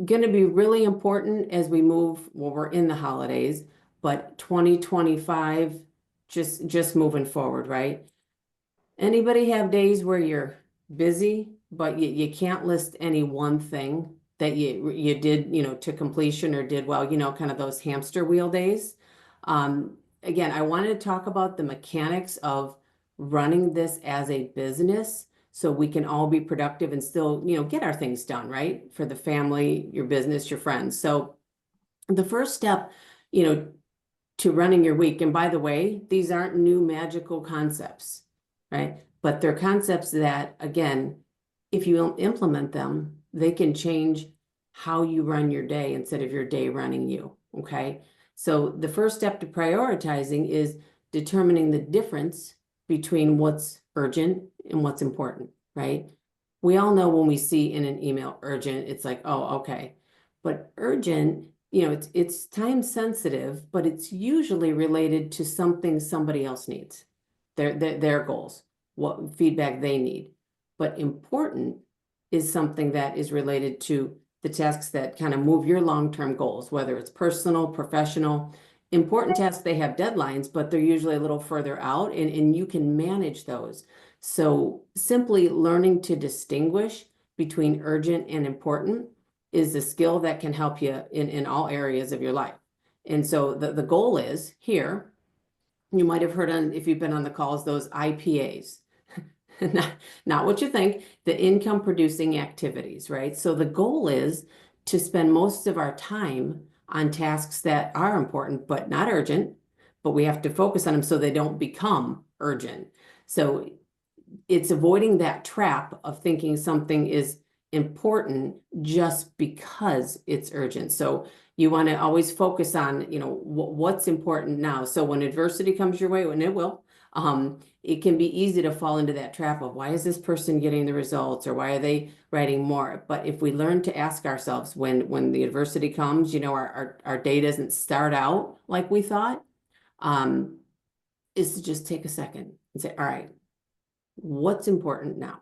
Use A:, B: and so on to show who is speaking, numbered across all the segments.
A: going to be really important as we move, well, we're in the holidays, but 2025, just moving forward, right? Anybody have days where you're busy, but you can't list any one thing that you did, to completion or did well, kind of those hamster wheel days? Again, I wanted to talk about the mechanics of running this as a business so we can all be productive and still, get our things done, right? For the family, your business, your friends. So the first step, to running your week, and by the way, these aren't new magical concepts, right? But they're concepts that, again, if you implement them, they can change how you run your day instead of your day running you, okay? So the first step to prioritizing is determining the difference between what's urgent and what's important, right? We all know when we see in an email urgent, it's like, oh, okay. But urgent, it's time sensitive, but it's usually related to something somebody else needs, their goals, what feedback they need. But important is something that is related to the tasks that kind of move your long-term goals, whether it's personal, professional. Important tasks, they have deadlines, but they're usually a little further out, and you can manage those. So simply learning to distinguish between urgent and important is a skill that can help you in all areas of your life. And so the goal is here, you might have heard on, if you've been on the calls, those IPAs. Not what you think, the income producing activities, right? So the goal is to spend most of our time on tasks that are important, but not urgent, but we have to focus on them so they don't become urgent. So it's avoiding that trap of thinking something is important just because it's urgent. So you want to always focus on, what's important now. So when adversity comes your way, and it will, it can be easy to fall into that trap of why is this person getting the results or why are they writing more? But if we learn to ask ourselves when the adversity comes, our day doesn't start out like we thought, is to just take a second and say, all right, what's important now?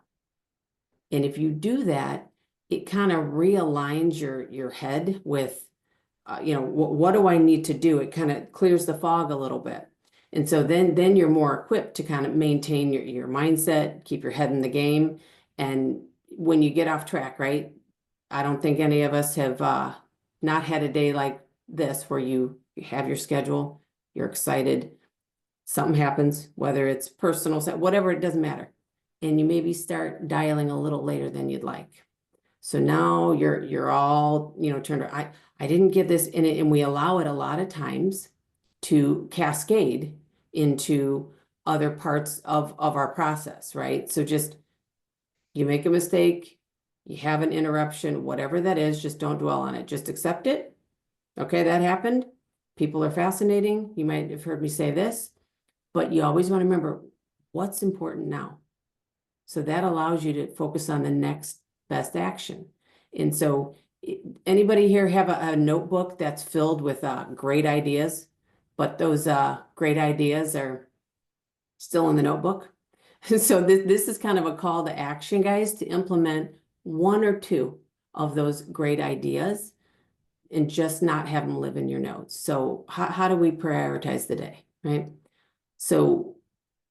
A: And if you do that, it kind of realigns your head with, what do I need to do? It kind of clears the fog a little bit. And so then you're more equipped to kind of maintain your mindset, keep your head in the game. And when you get off track, right? I don't think any of us have not had a day like this where you have your schedule, you're excited, something happens, whether it's personal, whatever, it doesn't matter. And you maybe start dialing a little later than you'd like. So now you're all, turned. I didn't get this in it, and we allow it a lot of times to cascade into other parts of our process, right? So just you make a mistake, you have an interruption, whatever that is, just don't dwell on it. Just accept it. Okay, that happened. People are fascinating. You might have heard me say this, but you always want to remember what's important now. So that allows you to focus on the next best action. And so anybody here have a notebook that's filled with great ideas, but those great ideas are still in the notebook? So this is kind of a call to action, guys, to implement one or two of those great ideas and just not have them live in your notes. So how do we prioritize the day, right? So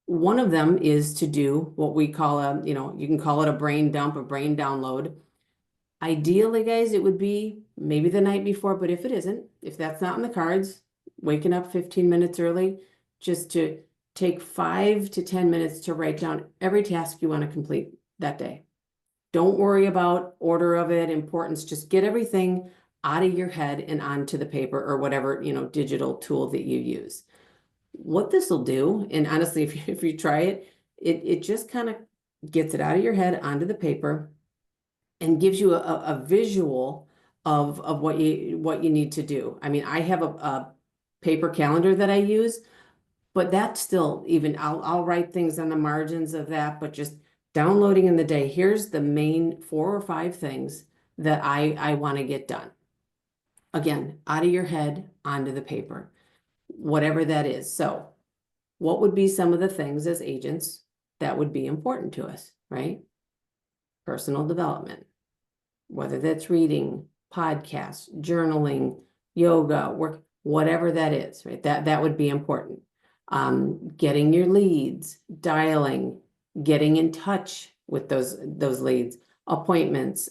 A: one of them is to do what we call you can call it a brain dump, a brain download. Ideally, guys, it would be maybe the night before, but if it isn't, if that's not in the cards, waking up 15 minutes early, just to take 5 to 10 minutes to write down every task you want to complete that day. Don't worry about order of it, importance, just get everything out of your head and onto the paper or whatever, digital tool that you use. What this will do, and honestly, if you try it, it just kind of gets it out of your head onto the paper and gives you a visual of what you need to do. I mean, I have a paper calendar that I use, but that's still even, I'll write things on the margins of that, but just downloading in the day, here's the main 4 or 5 things that I want to get done. Again, out of your head onto the paper, whatever that is. So what would be some of the things as agents that would be important to us, right? Personal development, whether that's reading, podcasts, journaling, yoga, work, whatever that is, right? That would be important. Getting your leads, dialing, getting in touch with those leads, appointments,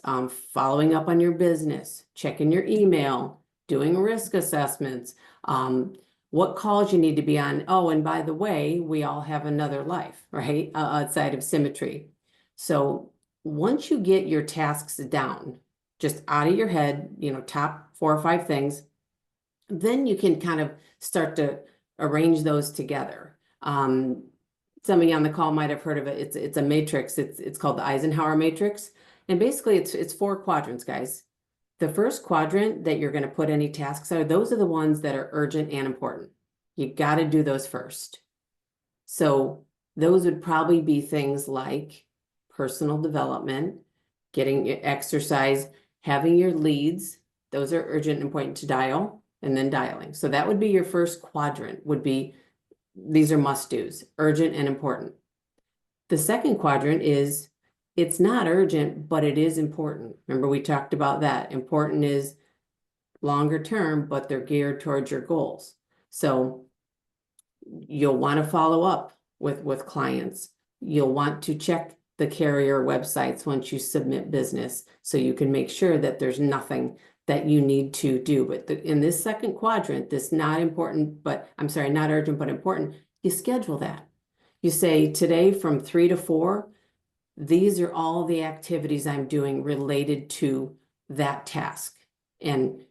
A: following up on your business, checking your email, doing risk assessments, what calls you need to be on. Oh, and by the way, we all have another life, right? Outside of symmetry. So once you get your tasks down, just out of your head, top 4 or 5 things, then you can kind of start to arrange those together. Some of you on the call might have heard of it. It's a matrix. It's called the Eisenhower matrix. And basically it's 4 quadrants, guys. The first quadrant that you're going to put any tasks are, those are the ones that are urgent and important. You got to do those first. So those would probably be things like personal development, getting your exercise, having your leads. Those are urgent and important to dial, and then dialing. So that would be your first quadrant, would be, these are must-dos, urgent and important. The second quadrant is, it's not urgent, but it is important. Remember, we talked about that. Important is longer term, but they're geared towards your goals. So you'll want to follow up with clients. You'll want to check the carrier websites once you submit business, so you can make sure that there's nothing that you need to do. But in this second quadrant, this not important, but I'm sorry, not urgent, but important, you schedule that. You say, today from 3 to 4, these are all the activities I'm doing related to that task. And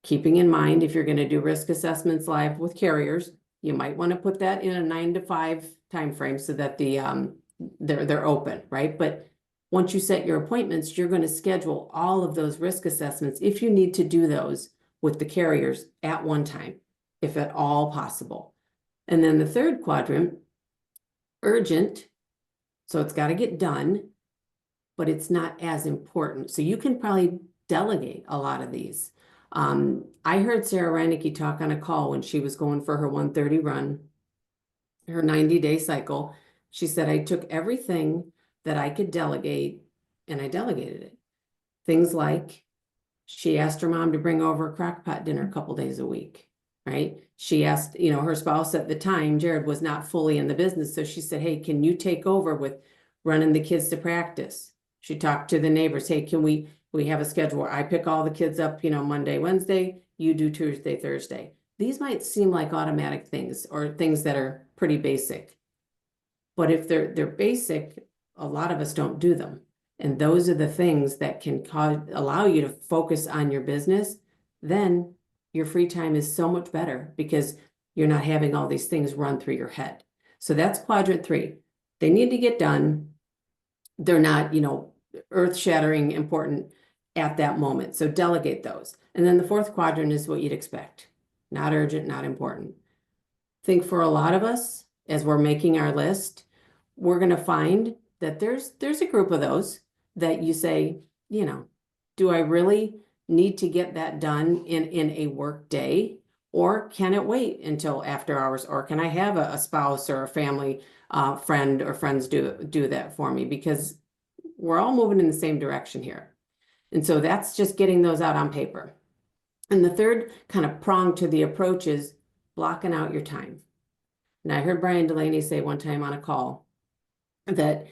A: keeping in mind, if you're going to do risk assessments live with carriers, you might want to put that in a 9 to 5 time frame so that they're open, right? But once you set your appointments, you're going to schedule all of those risk assessments, if you need to do those with the carriers at one time, if at all possible. And then the third quadrant, urgent. So it's got to get done, but it's not as important. So you can probably delegate a lot of these. I heard Sarah Reinecke talk on a call when she was going for her 130 run, her 90-day cycle. She said, I took everything that I could delegate and I delegated it. Things like, she asked her mom to bring over a crock pot dinner a couple days a week, right? She asked, her spouse at the time, Jared, was not fully in the business. So she said, hey, can you take over with running the kids to practice? She talked to the neighbors. Hey, can we have a schedule where I pick all the kids up, Monday, Wednesday, you do Tuesday, Thursday. These might seem like automatic things or things that are pretty basic. But if they're basic, a lot of us don't do them. And those are the things that can allow you to focus on your business. Then your free time is so much better because you're not having all these things run through your head. So that's quadrant 3. They need to get done. They're not, earth-shattering important at that moment. So delegate those. And then the fourth quadrant is what you'd expect. Not urgent, not important. I think for a lot of us, as we're making our list, we're going to find that there's a group of those that you say, do I really need to get that done in a work day? Or can it wait until after hours? Or can I have a spouse or a family friend or friends do that for me? Because we're all moving in the same direction here. And so that's just getting those out on paper. And the third kind of prong to the approach is blocking out your time. And I heard Brian Delaney say one time on a call that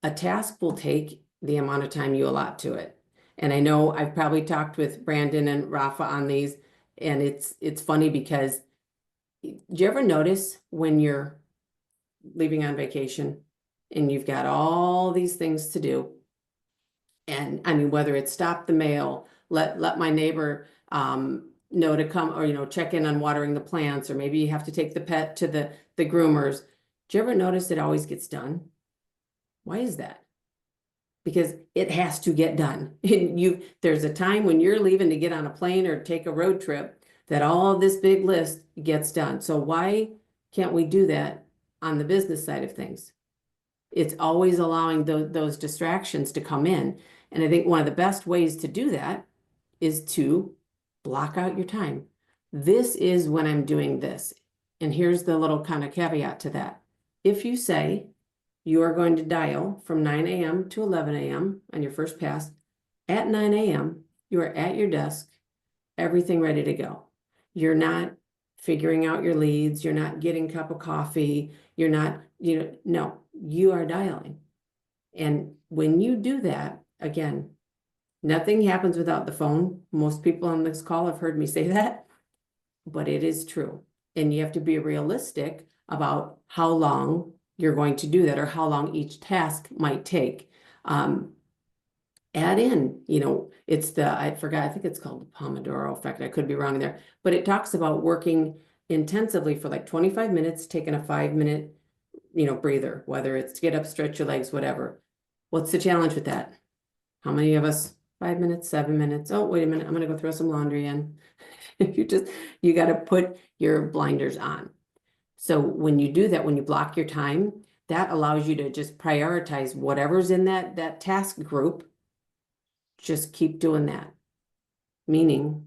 A: a task will take the amount of time you allot to it. And I know I've probably talked with Brandon and Rafa on these, and it's funny because, do you ever notice when you're leaving on vacation and you've got all these things to do? And I mean, whether it's stop the mail, let my neighbor know to come, or check in on watering the plants, or maybe you have to take the pet to the groomers. Do you ever notice it always gets done? Why is that? Because it has to get done. And there's a time when you're leaving to get on a plane or take a road trip that all of this big list gets done. So why can't we do that on the business side of things? It's always allowing those distractions to come in. And I think one of the best ways to do that is to block out your time. This is when I'm doing this. And here's the little kind of caveat to that. If you say you are going to dial from 9 a.m. to 11 a.m. on your first pass, at 9 a.m., You are at your desk, everything ready to go. You're not figuring out your leads. You're not getting a cup of coffee. You're not, no, you are dialing. And when you do that, again, nothing happens without the phone. Most people on this call have heard me say that, but it is true. And you have to be realistic about how long you're going to do that or how long each task might take. Add in, I forgot, I think it's called the Pomodoro effect. I could be wrong there, but it talks about working intensively for like 25 minutes, taking a 5-minute, breather, whether it's to get up, stretch your legs, whatever. What's the challenge with that? How many of us, 5 minutes, 7 minutes? Oh, wait a minute, I'm going to go throw some laundry in. You got to put your blinders on. So when you do that, when you block your time, that allows you to just prioritize whatever's in that task group. Just keep doing that. Meaning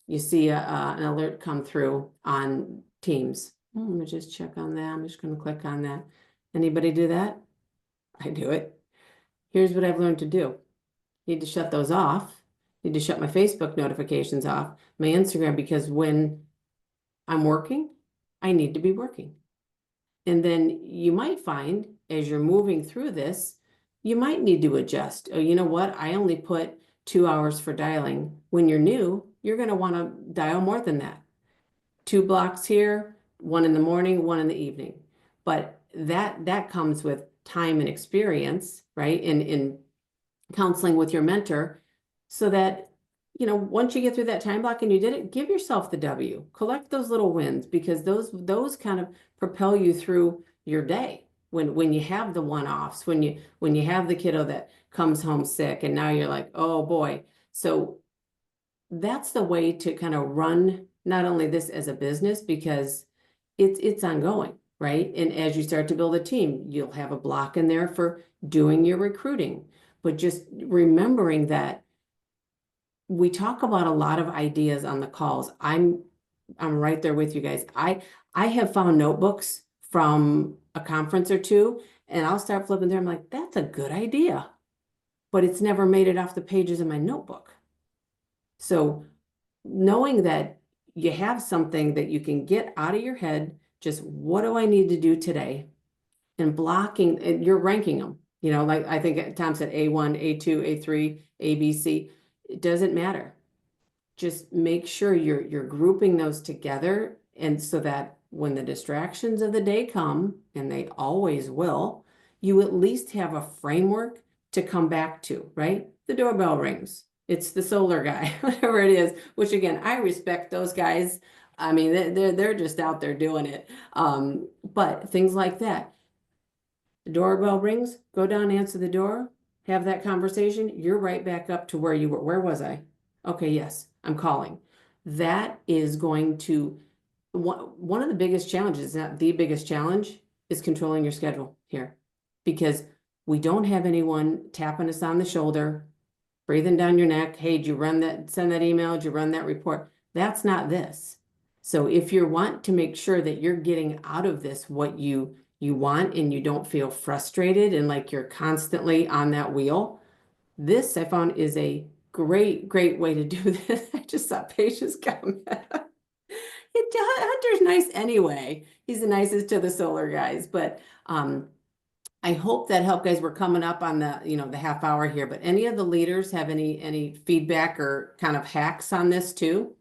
A: you see an alert come through on Teams. Let me just check on that. I'm just going to click on that. Anybody do that? I do it. Here's what I've learned to do. Need to shut those off. Need to shut my Facebook notifications off, my Instagram, because when I'm working, I need to be working. And then you might find as you're moving through this, you might need to adjust. Oh, you know what? I only put 2 hours for dialing. When you're new, you're going to want to dial more than that. 2 blocks here, 1 in the morning, 1 in the evening. But that comes with time and experience, right? In counseling with your mentor, so that once you get through that time block and you did it, give yourself the W. Collect those little wins, because those kind of propel you through your day. When you have the one-offs, when you have the kiddo that comes home sick and now you're like, oh boy. So that's the way to kind of run not only this as a business, because it's ongoing, right? And as you start to build a team, you'll have a block in there for doing your recruiting. But just remembering that we talk about a lot of ideas on the calls. I'm right there with you guys. I have found notebooks from a conference or two, and I'll start flipping there. I'm like, that's a good idea, but it's never made it off the pages in my notebook. So knowing that you have something that you can get out of your head, just what do I need to do today? And blocking, and you're ranking them, like I think Tom said, A1, A2, A3, A, B, C. It doesn't matter. Just make sure you're grouping those together, and so that when the distractions of the day come, and they always will, you at least have a framework to come back to, right? The doorbell rings. It's the solar guy, whatever it is, which again, I respect those guys. I mean, they're just out there doing it. But things like that. The doorbell rings, go down, answer the door, have that conversation. You're right back up to where you were. Where was I? Okay, yes, I'm calling. That is going to, one of the biggest challenges, not the biggest challenge, is controlling your schedule here. Because we don't have anyone tapping us on the shoulder, breathing down your neck. Hey, did you send that email? Did you run that report? That's not this. So if you want to make sure that you're getting out of this what you want, and you don't feel frustrated and like you're constantly on that wheel, this I found is a great way to do this. I just saw Patience comment. Hunter's nice anyway. He's the nicest to the solar guys, but I hope that helped, guys. We're coming up on the half hour here, but any of the leaders have any feedback or kind of hacks on this too?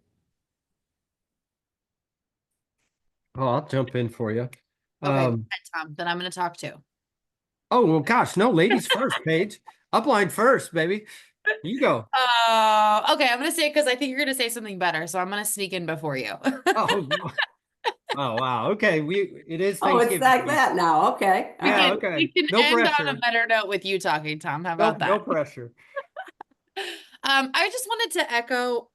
B: Oh, I'll jump in for you.
C: Okay, Tom, then I'm going to talk too.
B: Oh, well, gosh, no, ladies first, Paige. Upline first, baby. You go.
C: Okay, I'm going to say it because I think you're going to say something better, so I'm going to sneak in before you.
B: Oh, oh, wow. Okay, it is
A: Oh, it's
B: Thanksgiving
A: like
B: week.
A: that now. Okay.
B: Yeah,
C: We
B: okay.
C: can
B: No
C: end on a
B: pressure.
C: better note with you talking, Tom. How
B: No,
C: about that?
B: no pressure.
C: I just wanted to echo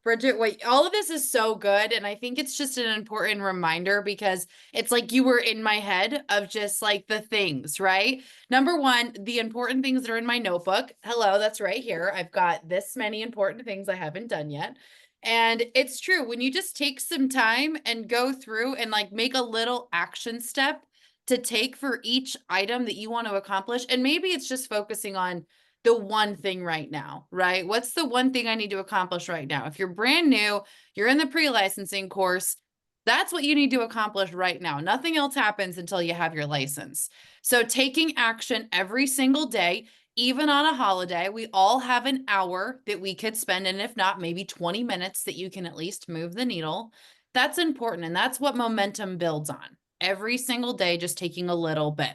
C: Bridget, all of this is so good. And I think it's just an important reminder, because it's like you were in my head of just like the things, right? Number one, the important things that are in my notebook. Hello, that's right here. I've got this many important things I haven't done yet. And it's true, when you just take some time and go through and like make a little action step to take for each item that you want to accomplish. And maybe it's just focusing on the one thing right now, right? What's the one thing I need to accomplish right now? If you're brand new, you're in the pre-licensing course, that's what you need to accomplish right now. Nothing else happens until you have your license. So taking action every single day, even on a holiday, we all have an hour that we could spend, and if not, maybe 20 minutes that you can at least move the needle. That's important. And that's what momentum builds on. Every single day, just taking a little bit.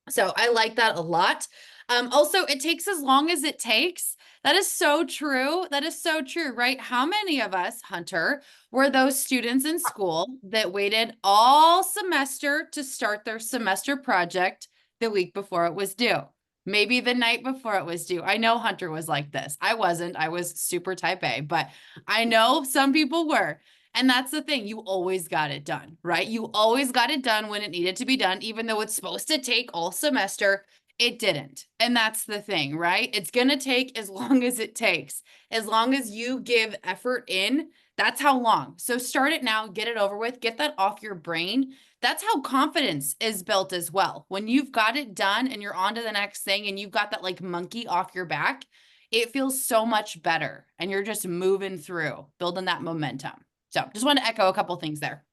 C: So I like that a lot. Also, it takes as long as it takes. That is so true. That is so true, right? How many of us, Hunter, were those students in school that waited all semester to start their semester project the week before it was due? Maybe the night before it was due. I know Hunter was like this. I wasn't. I was super type A, but I know some people were. And that's the thing. You always got it done, right? You always got it done when it needed to be done, even though it's supposed to take all semester. It didn't. And that's the thing, right? It's going to take as long as it takes. As long as you give effort in, that's how long. So start it now, get it over with, get that off your brain. That's how confidence is built as well. When you've got it done and you're on to the next thing and you've got that like monkey off your back, it feels so much better. And you're just moving through, building that momentum. So just want to echo a couple things there.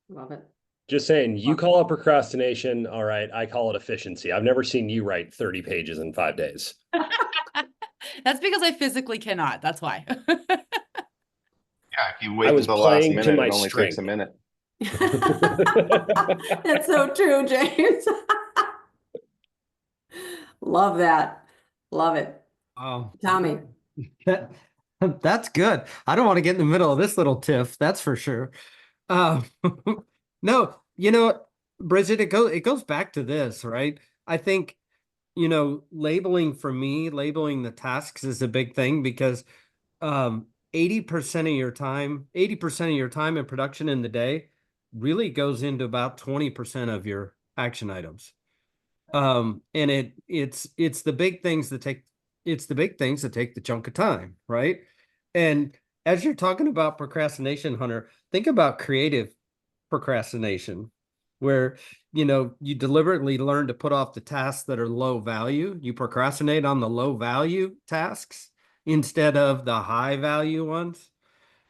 A: Love it.
D: Just saying, you call it procrastination. All right. I call it efficiency. I've never seen you write 30 pages in 5 days.
C: That's because I physically cannot. That's why.
E: Yeah, if you wait
D: I was
E: until the last
D: playing to
E: minute,
D: my
E: it only takes a
D: strength.
E: minute.
A: That's so true, James. Love that. Love it.
B: Oh,
A: Tommy.
B: that's good. I don't want to get in the middle of this little tiff. That's for sure. No, you know what, Bridget, it goes back to this, right? I think, labeling for me, labeling the tasks is a big thing because 80% of your time, 80% of your time in production in the day really goes into about 20% of your action items. And it's the big things that take the chunk of time, right? And as you're talking about procrastination, Hunter, think about creative procrastination, where you deliberately learn to put off the tasks that are low value. You procrastinate on the low value tasks instead of the high value ones.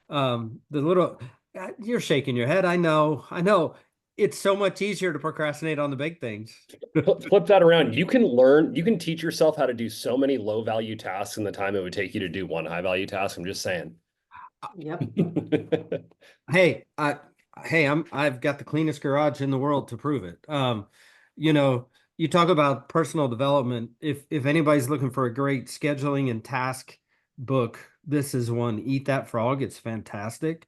B: You're shaking your head. I know. It's so much easier to procrastinate on the big things.
D: Flip that around. You can teach yourself how to do so many low value tasks in the time it would take you to do one high value task. I'm just saying.
A: Yep.
B: Hey, I've got the cleanest garage in the world to prove it. You talk about personal development. If anybody's looking for a great scheduling and task book, this is one. Eat That Frog. It's fantastic.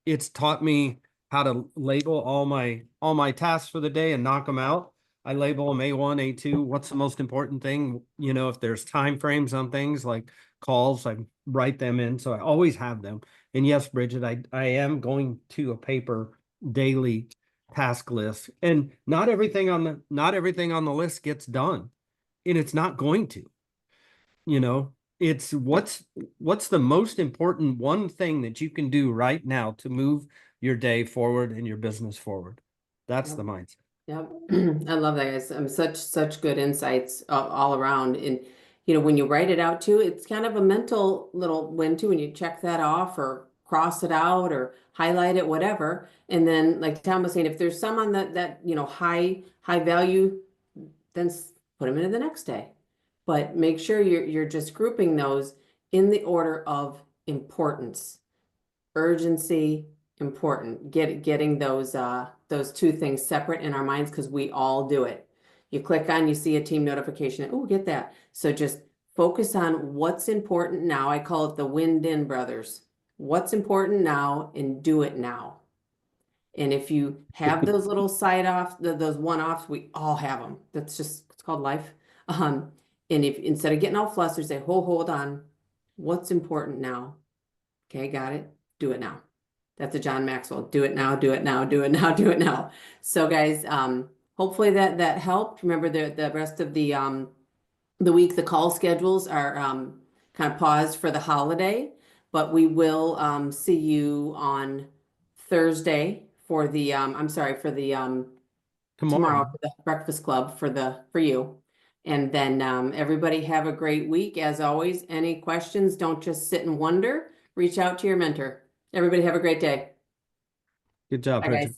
B: It's taught me how to label all my tasks for the day and knock them out. I label them A1, A2. What's the most important thing? If there's time frames on things like calls, I write them in. So I always have them. And yes, Bridget, I am going to a paper daily task list, and not everything on the list gets done, and it's not going to. It's what's the most important one thing that you can do right now to move your day forward and your business forward. That's the mindset.
A: Yep. I love that, guys. Such good insights all around. And when you write it out too, it's kind of a mental little win too, when you check that off or cross it out or highlight it, whatever. And then, like Tom was saying, if there's some on that high value, then put them into the next day. But make sure you're just grouping those in the order of importance, urgency, important. Getting those two things separate in our minds, because we all do it. You click on, you see a team notification. Oh, get that. So just focus on what's important now. I call it the Windin brothers. What's important now, and do it now. And if you have those little side offs, those one-offs, we all have them. That's just, it's called life. And if instead of getting all flustered, say, hold on, what's important now? Okay, got it. Do it now. That's a John Maxwell. Do it now, do it now, do it now, do it now. So guys, hopefully that helped. Remember the rest of the week, the call schedules are kind of paused for the holiday, but we will see you on Thursday for the tomorrow for the breakfast club for you. And then everybody have a great week. As always, any questions, don't just sit and wonder. Reach out to your mentor. Everybody have a great day.
B: Good job,
A: Bye,
B: Bridget.
A: guys.